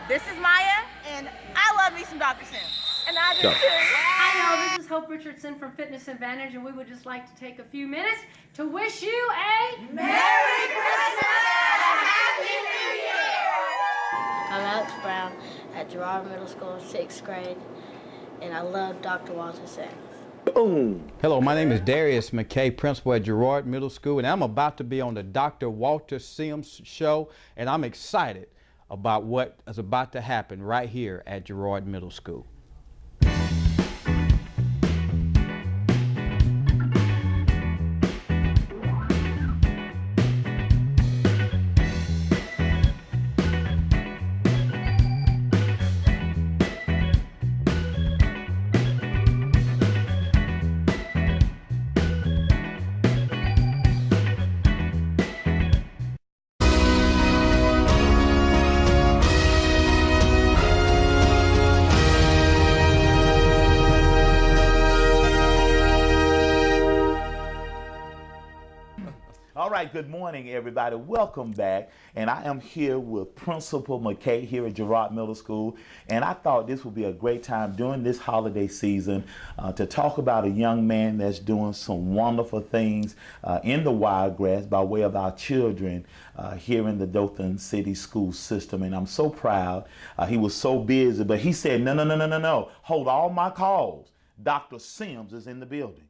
This is Maya, and I love me some Dr. Sims. And I do too. Hi, y'all. This is Hope Richardson from Fitness Advantage, and we would just like to take a few minutes to wish you a Merry Christmas and Happy New Year! I'm Alex Brown at Girard Middle School, 6th grade, and I love Dr. Walter Sims. Boom. Hello, my name is Darius McKay, principal at Girard Middle School, and I'm about to be on the Dr. Walter Sims show, and I'm excited about what is about to happen right here at Girard Middle School. All right, good morning, everybody. Welcome back. And I am here with Principal McKay here at Girard Middle School. And I thought this would be a great time during this holiday season to talk about a young man that's doing some wonderful things in the Wiregrass by way of our children here in the Dothan City school system. And I'm so proud. He was so busy, but he said, no, hold all my calls. Dr. Sims is in the building.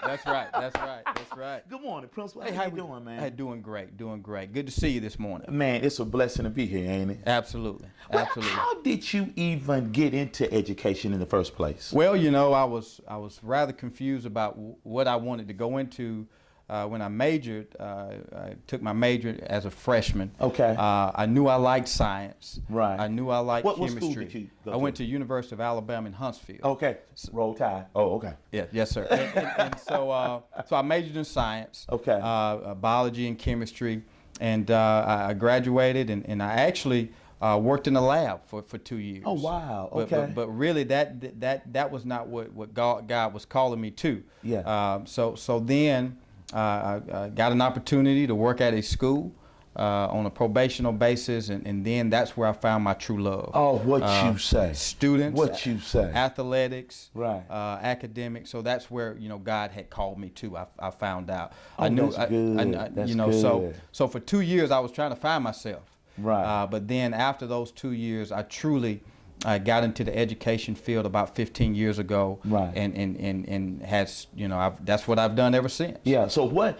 That's right, that's right, that's right. Good morning, Principal. Hey, how you doing, man? Hey, doing great, doing great. Good to see you this morning. Man, it's a blessing to be here, ain't it? Absolutely, Well, absolutely. how did you even get into education in the first place? Well, you know, I was rather confused about what I wanted to go into when I majored. I took my major as a freshman. Okay. I knew I liked science. Right. I knew I liked chemistry. What school did you go I went to University of Alabama in Huntsville. Okay. Roll Tide. Oh, okay. Yeah, yes, sir. and so I majored in science. Okay. Biology and chemistry, and I graduated, and I actually worked in a lab for 2 years. Oh, wow. Okay. But really, that was not what God was calling me to. Yeah. So then I got an opportunity to work at a school on a probational basis, and then that's where I found my true love. Oh, what you say? Students. What you say? Athletics. Right. Academics. So that's where God had called me to. I found out. Oh, that's good. That's good. So for 2 years I was trying to find myself. Right. But then after those 2 years, I truly got into the education field about 15 years ago. Right. And has that's what I've done ever since. Yeah. So what?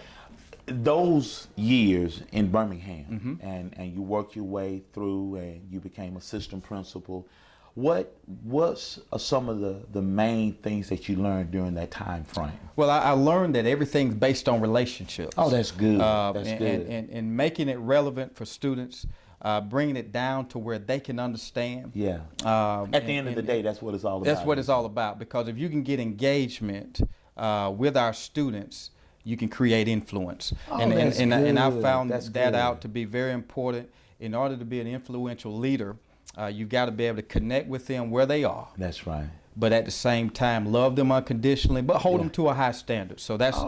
Those years in Birmingham, and you worked your way through, and you became assistant principal. What was some of the main things that you learned during that time frame? Well, I learned that everything's based on relationships. Oh, that's good. That's good. And making it relevant for students, bringing it down to where they can understand. Yeah. At the end of the day, that's what it's all about. That's what it's all about, because if you can get engagement with our students, you can create influence. Oh, and I found that good. Out to be very important. In order to be an influential leader, you've got to be able to connect with them where they are. That's right. But at the same time, love them unconditionally, but hold them to a high standard. So that's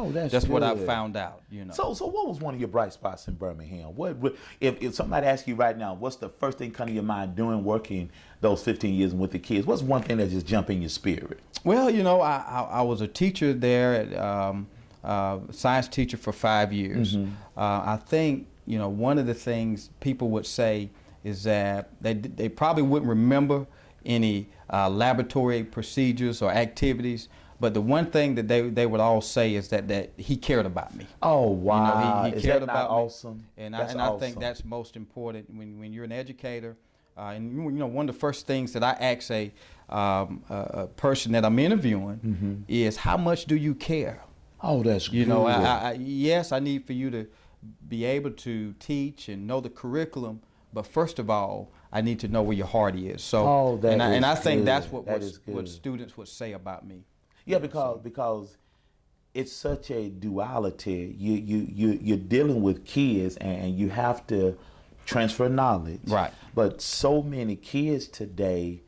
what I found out. So what was one of your bright spots in Birmingham? What if somebody asked you right now, what's the first thing come to your mind doing working those 15 years with the kids? What's one thing that just jumped in your spirit? Well, I was a teacher there at science teacher for 5 years. I think one of the things people would say is that they probably wouldn't remember any laboratory procedures or activities, but the one thing that they would all say is that he cared about me. Oh, wow. He cared about me. Awesome? And I think that's most important when you're an educator. And one of the first things that I ask a person that I'm interviewing is, how much do you care? Oh, that's good. Yes, I need for you to be able to teach and know the curriculum, but first of all, I need to know where your heart is. So, and I think that's what students would say about me. Yeah, because it's such a duality. You're dealing with kids, and you have to transfer knowledge. Right. But so many kids today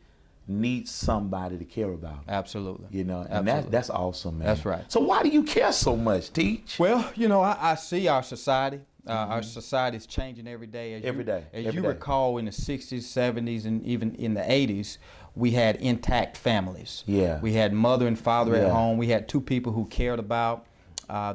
need somebody to care about. Absolutely. And Absolutely. that's awesome, man. That's right. So why do you care so much, Teach? Well, I see our society. Our society is changing every day. Every day. As you recall, in the 60s, 70s, and even in the 80s, we had intact families. Yeah. We had mother and father at home. We had two people who cared about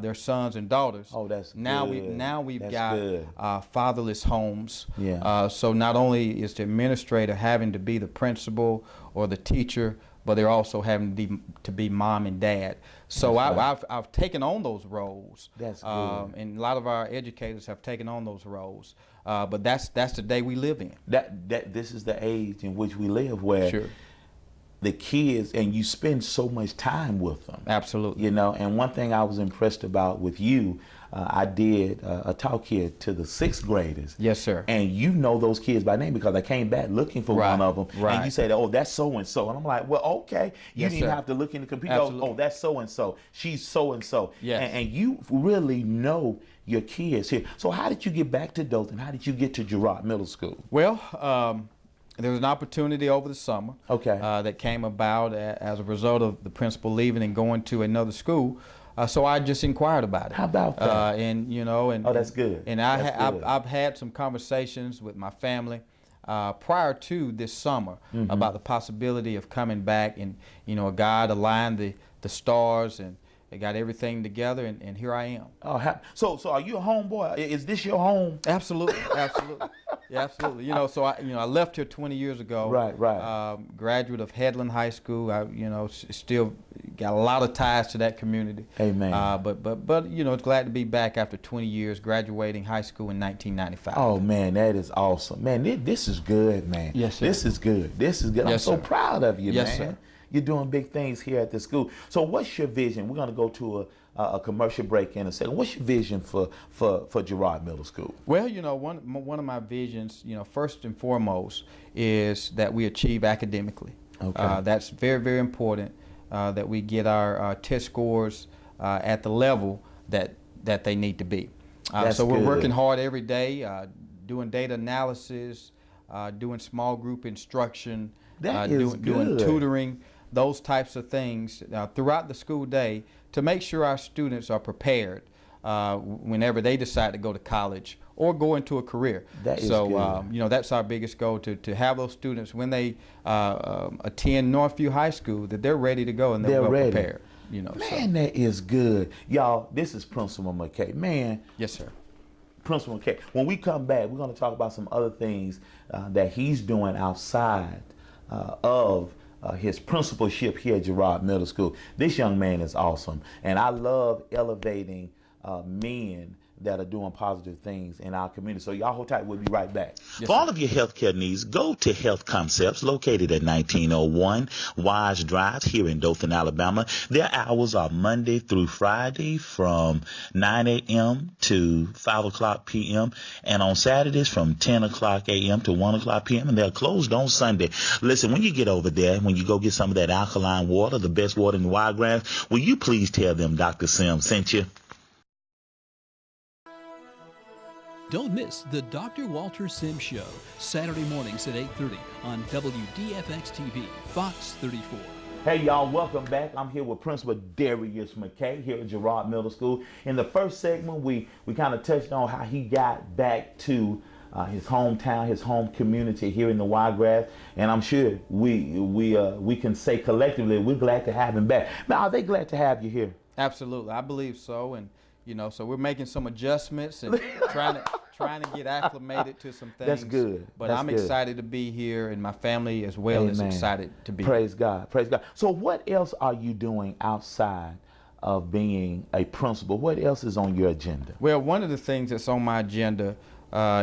their sons and daughters. Oh, that's now good. We've That's got fatherless homes. Yeah. So not only is the administrator having to be the principal or the teacher, but they're also having to be mom and dad. So I've taken on those roles. That's good. And a lot of our educators have taken on those roles. But that's the day we live in. This is the age in which we live, where Sure. the kids, and you spend so much time with them. Absolutely. You know, and one thing I was impressed about with you, I did a talk here to the 6th graders. Yes, sir. And you know those kids by name, because I came back looking for one of them. Right. And you said, oh, that's so-and-so. And I'm like, well, okay. You Yes, didn't even sir. have to look in the computer. Absolutely. Oh, that's so-and-so. She's so-and-so. Yes. And you really know your kids here. So how did you get back to Dothan? How did you get to Girard Middle School? Well, there was an opportunity over the summer that came about as a result of the principal leaving and going to another school. So I just inquired about it. How about that? And you know, and Oh, that's good. And I've had some conversations with my family prior to this summer about the possibility of coming back, and you know, God aligned the stars, and they got everything together, and here I am. Oh, so are you a homeboy? Is this your home? Absolutely, absolutely, yeah, absolutely. You know, so I left here 20 years ago. Right. Graduate of Headland High School. I still got a lot of ties to that community. Amen. But you know, glad to be back after 20 years, graduating high school in 1995. Oh man, that is awesome, man. This is good, man. Yes, sir. This is good. This is good. Yes, I'm so sir. proud of you, Yes, man. sir. You're doing big things here at the school. So what's your vision? We're going to go to a commercial break in a second. What's your vision for Girard Middle School? Well, you know, one of my visions, you know, first and foremost, is that we achieve academically. Okay. That's very, very important, that we get our test scores at the level that they need to be. So we're good. working hard every day, doing data analysis, doing small group instruction, That is doing good. tutoring, those types of things throughout the school day to make sure our students are prepared whenever they decide to go to college or go into a career. That is so, good. you know, that's our biggest goal, to have those students when they attend Northview High School, that they're ready to go and they're well ready. prepared. You know, Man, that is good. Y'all, this is Principal McKay. Man, Yes, sir. Principal McKay. When we come back, we're going to talk about some other things that he's doing outside of his principalship here at Girard Middle School. This young man is awesome, and I love elevating men that are doing positive things in our community. So y'all hold tight. We'll be right back. For all of your healthcare needs, go to Health Concepts, located at 1901 Wise Drive here in Dothan, Alabama. Their hours are Monday through Friday from 9 a.m. to 5 o'clock p.m. and on Saturdays from 10 o'clock a.m. to 1 o'clock p.m. and they're closed on Sunday. Listen, when you get over there, when you go get some of that alkaline water, the best water in the Wiregrass, will you please tell them Dr. Sim sent you? Don't miss the Dr. Walter Sims Show, Saturday mornings at 8:30 on WDFX-TV, Fox 34. Hey y'all, welcome back. I'm here with Principal Darius McKay here at Girard Middle School. In the first segment, we kind of touched on how he got back to his hometown, his home community here in the Wiregrass, and I'm sure we can say collectively we're glad to have him back. Now, are they glad to have you here? Absolutely, I believe so, and you know, so we're making some adjustments and trying to get acclimated to some things. That's good. But That's I'm good. excited to be here, and my family as well is Amen. excited to be Praise God. Praise God. So what else are you doing outside of being a principal? What else is on your agenda? Well, one of the things that's on my agenda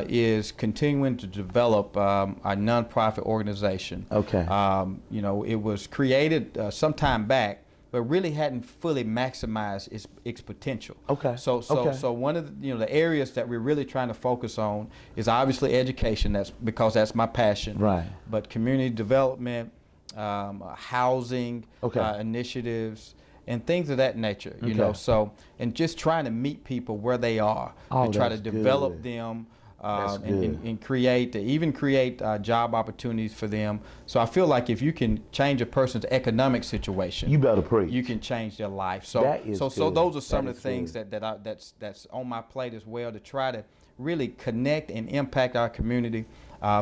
is continuing to develop a nonprofit organization. Okay. You know, it was created some time back, but really hadn't fully maximized its potential. Okay. So one of the, the areas that we're really trying to focus on is obviously education. That's because that's my passion. Right. But community development, housing Okay. initiatives, and things of that nature. You Okay. know, so and just trying to meet people where they are Oh, and try to that's develop good. them and create job opportunities for them. So I feel like if you can change a person's economic situation, you better preach. You can change their life. So so those are some of the things that's on my plate as well, to try to really connect and impact our community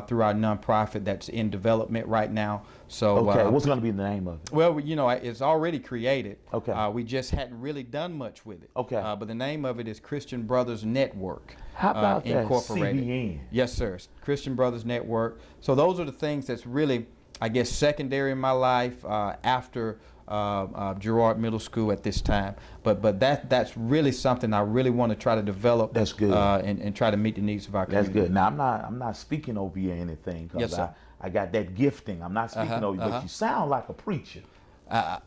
through our nonprofit that's in development right now. So what's going to be the name of it? Well, you know, it's already created. Okay. We just hadn't really done much with it. Okay. But the name of it is Christian Brothers Network. How about that? Incorporated. CBN. Yes, sir. Christian Brothers Network. So those are the things that's really, I guess, secondary in my life after Girard Middle School at this time. But that's really something I really want to try to develop. That's good. And try to meet the needs of our community. That's good. Now I'm not speaking over you or anything, because yes, sir. I got that gifting. I'm not speaking over you, but you sound like a preacher. I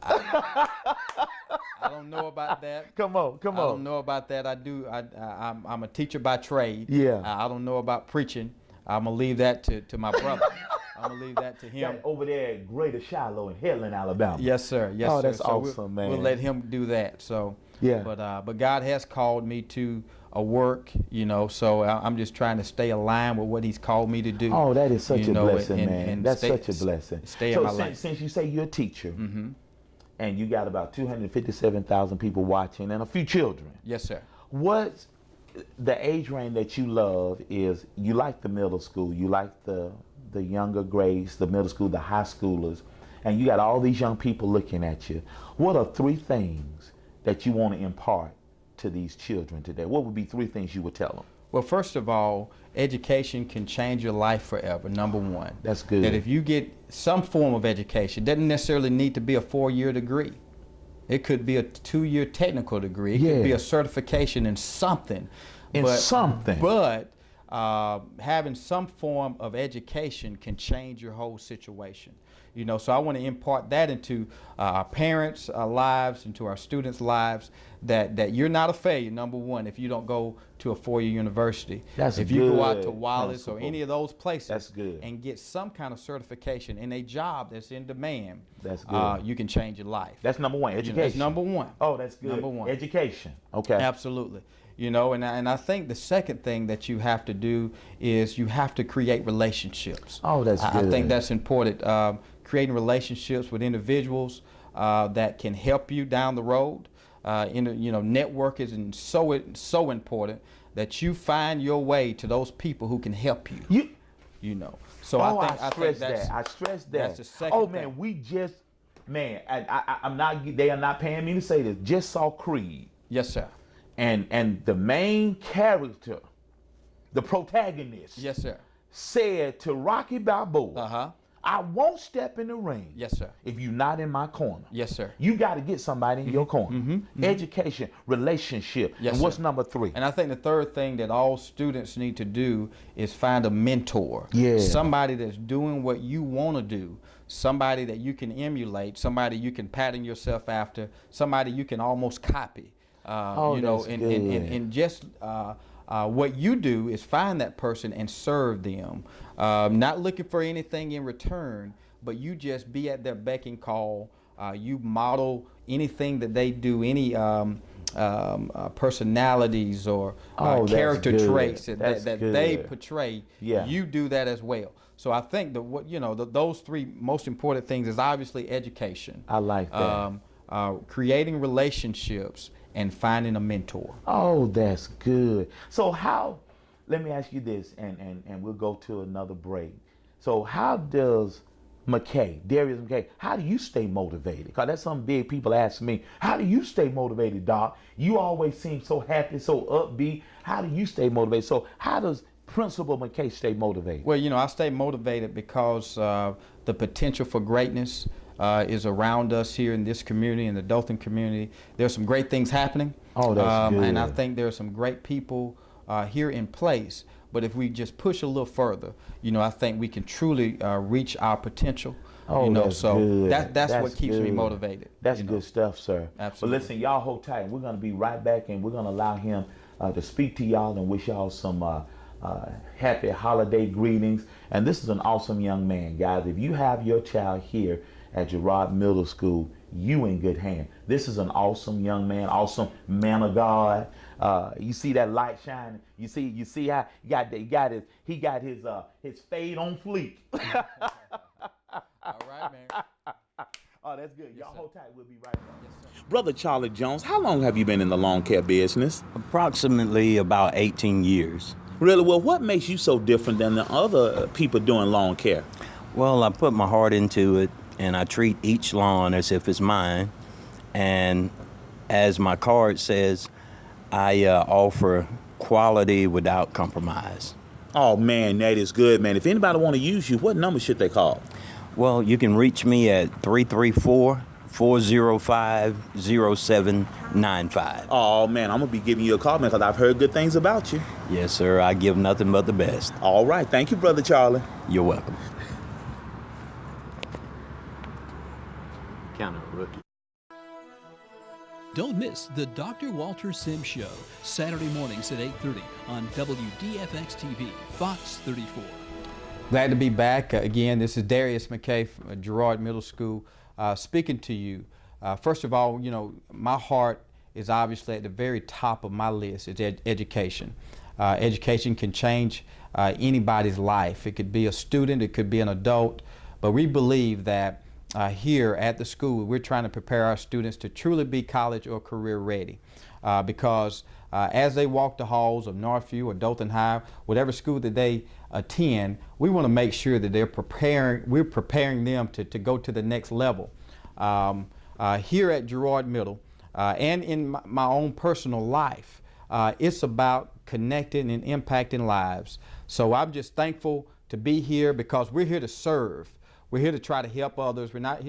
don't know about that. Come on. I don't know about that. I'm a teacher by trade. Yeah. I don't know about preaching. I'm gonna leave that to my brother. I'm gonna leave that to him. Over there at Greater Shiloh in Headland, Alabama. Yes, sir. Yes, oh, sir. that's so awesome, man. We'll let him do that. So yeah. But God has called me to a work, you know. So I'm just trying to stay aligned with what He's called me to do. Oh, that is such a blessing, man. And that's stay, such a blessing. Stay in my life. Since you say you're a teacher, and you got about 257,000 people watching and a few children. Yes, sir. What's the age range that you love? Is you like the middle school, you like the younger grades, the middle school, the high schoolers, and you got all these young people looking at you. What are 3 things that you want to impart to these children today? What would be 3 things you would tell them? Well, first of all, education can change your life forever, number one. That's good. That if you get some form of education, it doesn't necessarily need to be a 4-year degree. It could be a 2-year technical degree. It could be a certification in something. But having some form of education can change your whole situation. You know, so I want to impart that into our parents' lives, into our students' lives, that you're not a failure, number one, if you don't go to a 4-year university. If you go out to Wallace or any of those places, that's good, and get some kind of certification in a job that's in demand, that's good. You can change your life. That's number one, education. That's number one. Oh, that's good. Number one. Education. Okay. Absolutely. You know, and I think the second thing that you have to do is you have to create relationships. Oh, that's good. I think that's important. Creating relationships with individuals that can help you down the road. Network is so important that you find your way to those people who can help you. You know. So I stress that. That's the second thing. Man, we just, I'm not. They are not paying me to say this. Just saw Creed. Yes, sir. And the main character, the protagonist, yes, sir, said to Rocky Balboa, I won't step in the ring. Yes, sir. If you're not in my corner. Yes, sir. You got to get somebody in your corner. Education, relationship. Yes, and what's sir. number 3? And I think the third thing that all students need to do is find a mentor. Yeah. Somebody that's doing what you want to do. Somebody that you can emulate. Somebody you can pattern yourself after. Somebody you can almost copy. What you do is find that person and serve them, not looking for anything in return, but you just be at their beck and call. You model anything that they do, any personalities or character traits that they portray. Yeah. You do that as well. So I think those 3 most important things is obviously education. I like that. Creating relationships and finding a mentor. Oh, that's good. So let me ask you this, and we'll go to another break. So how does Darius McKay, how do you stay motivated? Because that's some big people ask me, how do you stay motivated, Doc? You always seem so happy, so upbeat. How do you stay motivated? So how does Principal McKay stay motivated? Well, I stay motivated because the potential for greatness is around us here in this community, in the Dothan community. There's some great things happening. Oh, that's good. And I think there are some great people here in place. But if we just push a little further, I think we can truly reach our potential. Oh, that's good. That's what keeps me motivated. That's good stuff, sir. Absolutely. But listen, y'all hold tight. We're going to be right back, and we're going to allow him to speak to y'all and wish y'all some happy holiday greetings. And this is an awesome young man, guys. If you have your child here at Girard Middle School, you in good hand. This is an awesome young man, awesome man of God. You see that light shining. You see how he got his fade on fleek. All right, man. Oh, that's good. Y'all hold tight. We'll be right back. Yes, sir. Brother Charlie Jones, how long have you been in the lawn care business? Approximately about 18 years. Really? Well, what makes you so different than the other people doing lawn care? Well, I put my heart into it, and I treat each lawn as if it's mine. And as my card says, I offer quality without compromise. Oh, man, that is good, man. If anybody want to use you, what number should they call? Well, you can reach me at 334-405-0795. Oh, man, I'm going to be giving you a call, man, because I've heard good things about you. Yes, sir. I give nothing but the best. All right. Thank you, Brother Charlie. You're welcome. Kind of rookie. Don't miss the Dr. Walter Sims Show, Saturday mornings at 8:30 on WDFX-TV, Fox 34. Glad to be back again. This is Darius McKay from Girard Middle School speaking to you. First of all, you know, my heart is obviously at the very top of my list is education. Education can change anybody's life. It could be a student, it could be an adult, but we believe that here at the school, we're trying to prepare our students to truly be college or career ready because as they walk the halls of Northview or Dothan High, whatever school that they attend, we want to make sure that we're preparing them to go to the next level. Here at Girard Middle and in my own personal life, it's about connecting and impacting lives. So I'm just thankful to be here because we're here to serve. We're here to try to help others. We're not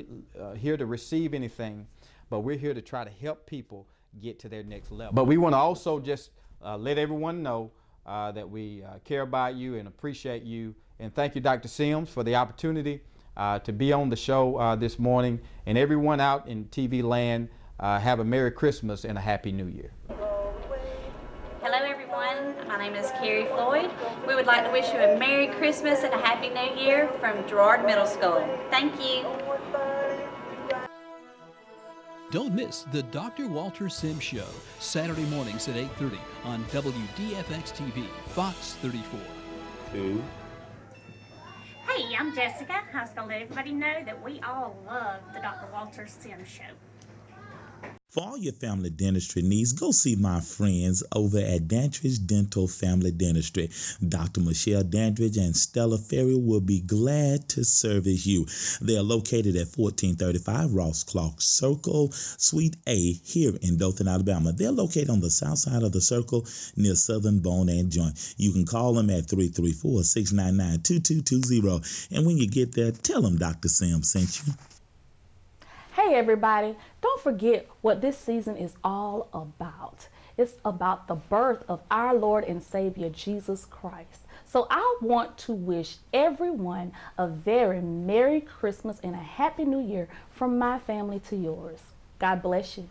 here to receive anything, but we're here to try to help people get to their next level. But we want to also just let everyone know that we care about you and appreciate you. And thank you, Dr. Sims, for the opportunity to be on the show this morning. And everyone out in TV land, have a Merry Christmas and a Happy New Year. Hello everyone, my name is Carrie Floyd. We would like to wish you a Merry Christmas and a Happy New Year from Girard Middle School. Thank you. Don't miss the Dr. Walter Sims Show, Saturday mornings at 8:30 on WDFX-TV, Fox 34. Hey, I'm Jessica. I was going to let everybody know that we all love the Dr. Walter Sims Show. For all your family dentistry needs, go see my friends over at Dandridge Dental Family Dentistry. Dr. Michelle Dandridge and Stella Ferry will be glad to service you. They are located at 1435 Ross Clark Circle, Suite A, here in Dothan, Alabama. They're located on the south side of the circle near Southern Bone and Joint. You can call them at 334-699-2220. And when you get there, tell them Dr. Sims sent you. Hey everybody, don't forget what this season is all about. It's about the birth of our Lord and Savior Jesus Christ. So I want to wish everyone a very Merry Christmas and a Happy New Year from my family to yours. God bless you.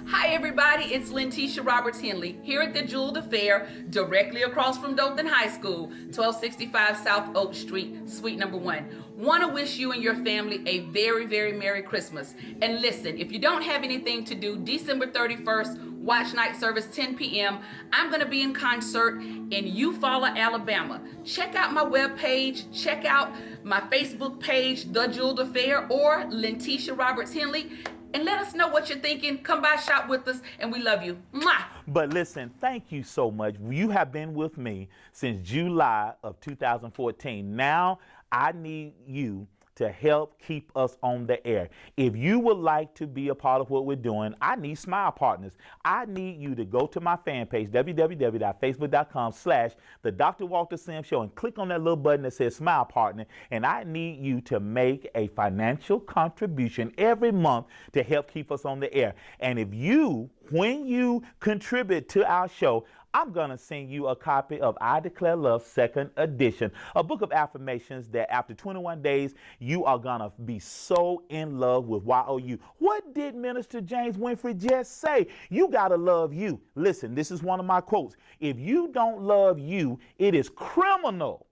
Hi everybody, it's Letitia Roberts Henley here at the Jewel Fair, directly across from Dothan High School, 1265 South Oak Street, Suite number 1. Want to wish you and your family a very, very Merry Christmas. And listen, if you don't have anything to do, December 31st, watch night service 10 p.m. I'm going to be in concert in Eufaula, Alabama. Check out my webpage, check out my Facebook page, The Jewel Fair, or Letitia Roberts Henley. And let us know what you're thinking. Come by, shop with us, and we love you. Mwah! But listen, thank you so much. You have been with me since July of 2014. Now I need you to help keep us on the air. If you would like to be a part of what we're doing, I need smile partners. I need you to go to my fan page, www.facebook.com/The Dr. Walter Sims Show, and click on that little button that says Smile Partner. And I need you to make a financial contribution every month to help keep us on the air. And if you, when you contribute to our show, I'm going to send you a copy of I Declare Love 2nd edition, a book of affirmations that after 21 days, you are going to be so in love with YOU. What did Minister James Winfrey just say? You got to love you. Listen, this is one of my quotes. If you don't love you, it is criminal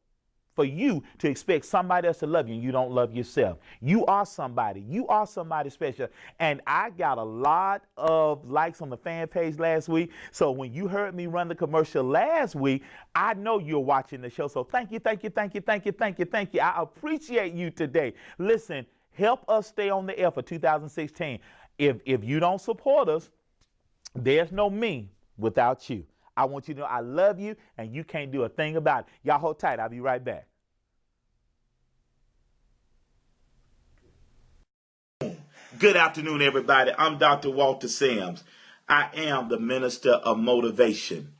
for for you to expect somebody else to love you and you don't love yourself. You are somebody. You are somebody special. And I got a lot of likes on the fan page last week. So when you heard me run the commercial last week, I know you're watching the show. So thank you, thank you, thank you, thank you, thank you, thank you. I appreciate you today. Listen, help us stay on the air for 2016. If you don't support us, there's no me without you. I want you to know I love you and you can't do a thing about it. Y'all hold tight. I'll be right back. Good afternoon, everybody. I'm Dr. Walter Sims. I am the minister of motivation.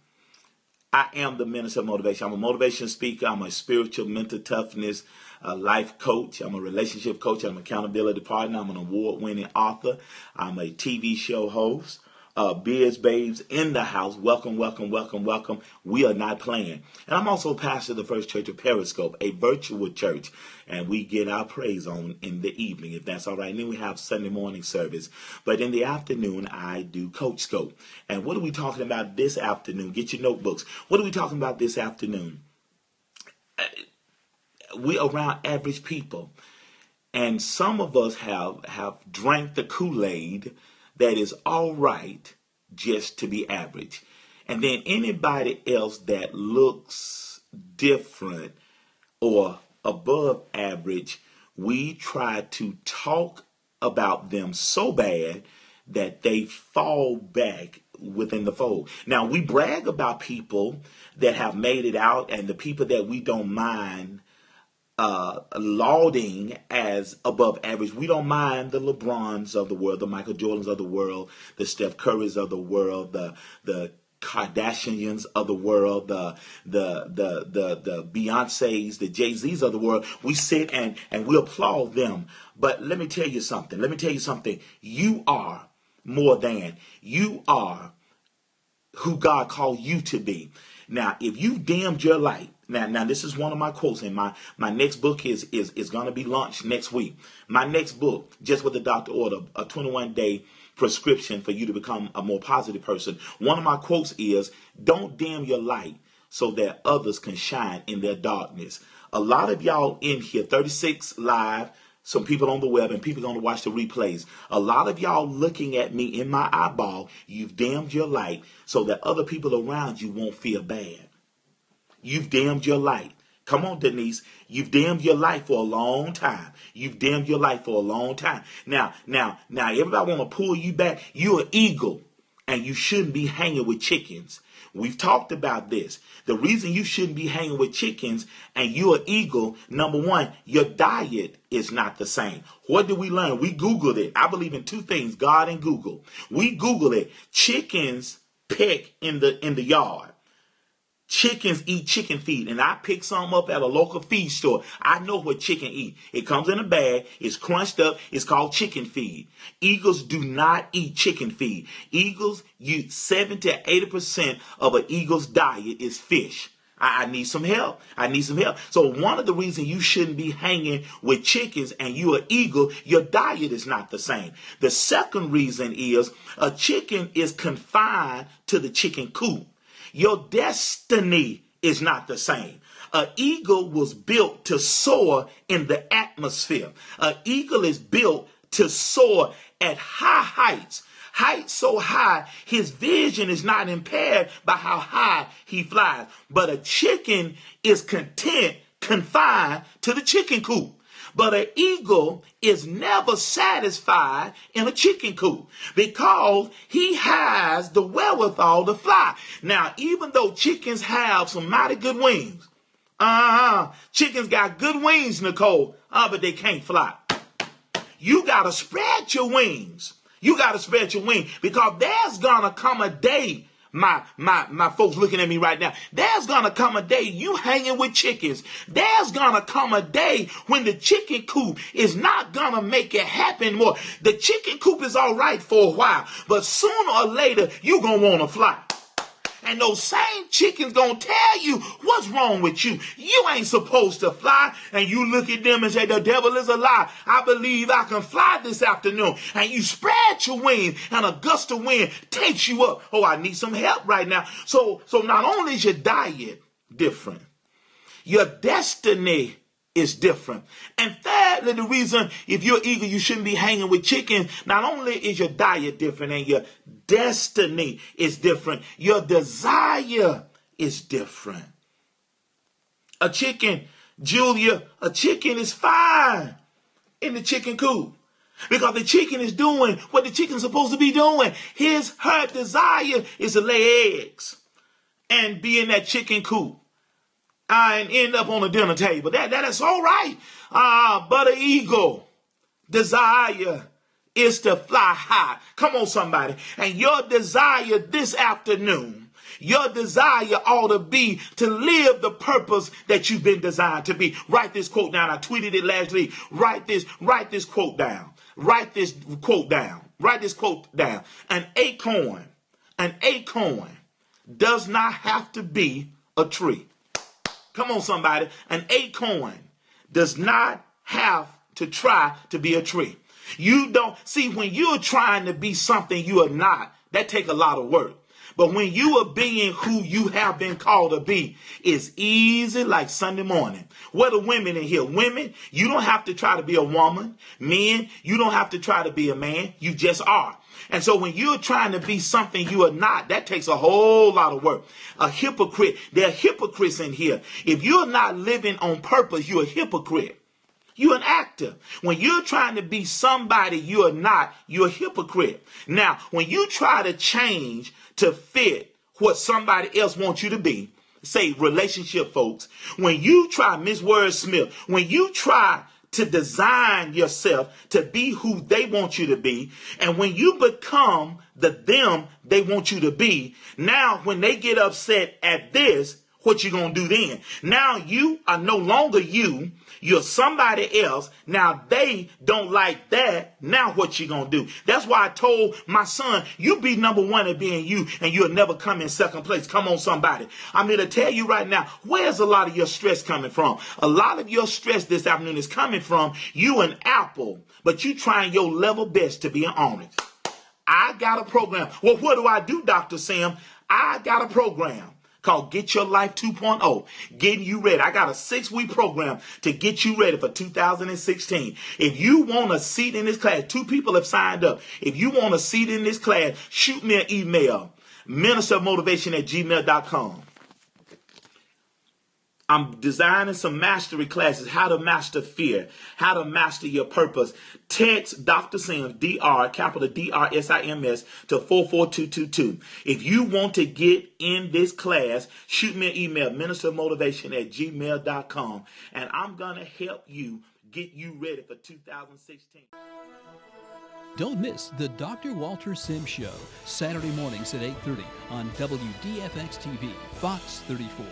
I'm a motivation speaker. I'm a spiritual mental toughness life coach. I'm a relationship coach. I'm an accountability partner. I'm an award-winning author. I'm a TV show host. Biz Babes in the house. Welcome, welcome, welcome, welcome. We are not playing. And I'm also pastor of the First Church of Periscope, a virtual church. And we get our praise on in the evening, if that's all right. And then we have Sunday morning service. But in the afternoon, I do Coach Scope. And what are we talking about this afternoon? Get your notebooks. What are we talking about this afternoon? We're around average people. And some of us have drank the Kool-Aid that is all right just to be average. And then anybody else that looks different or above average, we try to talk about them so bad that they fall back within the fold. Now, we brag about people that have made it out and the people that we don't mind lauding as above average. We don't mind the LeBrons of the world, the Michael Jordans of the world, the Steph Currys of the world, the Kardashians of the world, the Beyoncés, the Jay-Z's of the world. We sit and we applaud them. But let me tell you something. You are more than. You are who God called you to be. Now, if you dimmed your light, now this is one of my quotes, and my next book is going to be launched next week. My next book, just what the doctor ordered, a 21-day prescription for you to become a more positive person. One of my quotes is, don't dim your light so that others can shine in their darkness. A lot of y'all in here, 36 live, some people on the web, and people going to watch the replays. A lot of y'all looking at me in my eyeball, you've dimmed your light so that other people around you won't feel bad. You've dimmed your light. Come on, Denise. You've dimmed your light for a long time. Now, everybody want to pull you back. You're an eagle, and you shouldn't be hanging with chickens. We've talked about this. The reason you shouldn't be hanging with chickens and you're an eagle, number one, your diet is not the same. What did we learn? We Googled it. I believe in two things, God and Google. We Googled it. Chickens peck in the yard. Chickens eat chicken feed, and I picked some up at a local feed store. I know what chicken eat. It comes in a bag. It's crunched up. It's called chicken feed. Eagles do not eat chicken feed. Eagles, 70 to 80% of an eagle's diet is fish. I need some help. So one of the reasons you shouldn't be hanging with chickens and you're an eagle, your diet is not the same. The second reason is a chicken is confined to the chicken coop. Your destiny is not the same. An eagle was built to soar in the atmosphere. An eagle is built to soar at high heights. Heights so high, his vision is not impaired by how high he flies. But a chicken is confined to the chicken coop. But an eagle is never satisfied in a chicken coop because he has the wherewithal to fly. Now, even though chickens have some mighty good wings, chickens got good wings, Nicole, but they can't fly. You got to spread your wings. Because there's going to come a day, my folks looking at me right now, there's going to come a day you hanging with chickens. There's going to come a day when the chicken coop is not going to make it happen more. The chicken coop is all right for a while, but sooner or later, you're going to want to fly. And those same chickens gonna tell you what's wrong with you. You ain't supposed to fly. And you look at them and say, the devil is a lie. I believe I can fly this afternoon. And you spread your wings and a gust of wind takes you up. Oh, I need some help right now. So not only is your diet different, Your destiny is different. And thirdly, the reason if you're eager, you shouldn't be hanging with chicken. Not only is your diet different and your destiny is different, your desire is different. A chicken, Julia, a chicken is fine in the chicken coop because the chicken is doing what the chicken's supposed to be doing. Her desire is to lay eggs and be in that chicken coop and end up on the dinner table. That is all right. But an eagle desire is to fly high. Come on, somebody. And your desire this afternoon, your desire ought to be to live the purpose that you've been designed to be. Write this quote down. I tweeted it last week. Write this quote down. Write this quote down. Write this quote down. An acorn does not have to be a tree. Come on, somebody. An acorn does not have to try to be a tree. You don't see when you're trying to be something you are not, that take a lot of work. But when you are being who you have been called to be, it's easy like Sunday morning. What are women in here? Women, you don't have to try to be a woman. Men, you don't have to try to be a man. You just are. And so when you're trying to be something you are not, that takes a whole lot of work. A hypocrite, there are hypocrites in here. If you're not living on purpose, you're a hypocrite. You're an actor. When you're trying to be somebody you are not, you're a hypocrite. Now, when you try to change to fit what somebody else wants you to be, say relationship folks, when you try, Miss Wordsmith, when you try to design yourself to be who they want you to be, and when you become the them they want you to be, now when they get upset at this, what you gonna do then? Now you are no longer you. You're somebody else. Now they don't like that. Now what you gonna do? That's why I told my son, you be number one at being you, and you'll never come in second place. Come on, somebody. I'm here to tell you right now, where's a lot of your stress coming from? A lot of your stress this afternoon is coming from you an apple, but you trying your level best to be an orange. I got a program. Well, what do I do, Dr. Sam? I got a program called Get Your Life 2.0, getting you ready. I got a 6-week program to get you ready for 2016. If you want a seat in this class, 2 people have signed up. If you want a seat in this class, shoot me an email, ministermotivation@gmail.com. I'm designing some mastery classes, how to master fear, how to master your purpose. Text Dr. Sims, DR, capital DRSIMS, to 44222. If you want to get in this class, shoot me an email, ministermotivation@gmail.com, and I'm going to help you get you ready for 2016. Don't miss the Dr. Walter Sims Show, Saturday mornings at 8:30 on WDFX TV, Fox 34.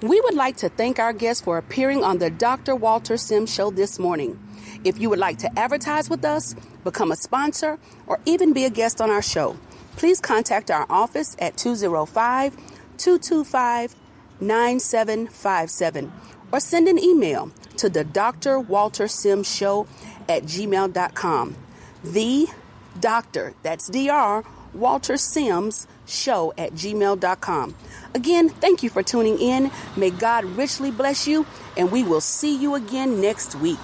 We would like to thank our guests for appearing on the Dr. Walter Sims Show this morning. If you would like to advertise with us, become a sponsor, or even be a guest on our show, please contact our office at 205-225-9757 or send an email to the Dr. Walter Sims Show @gmail.com. The Dr. That's DR Walter Sims Show @gmail.com. Again, thank you for tuning in. May God richly bless you, and we will see you again next week.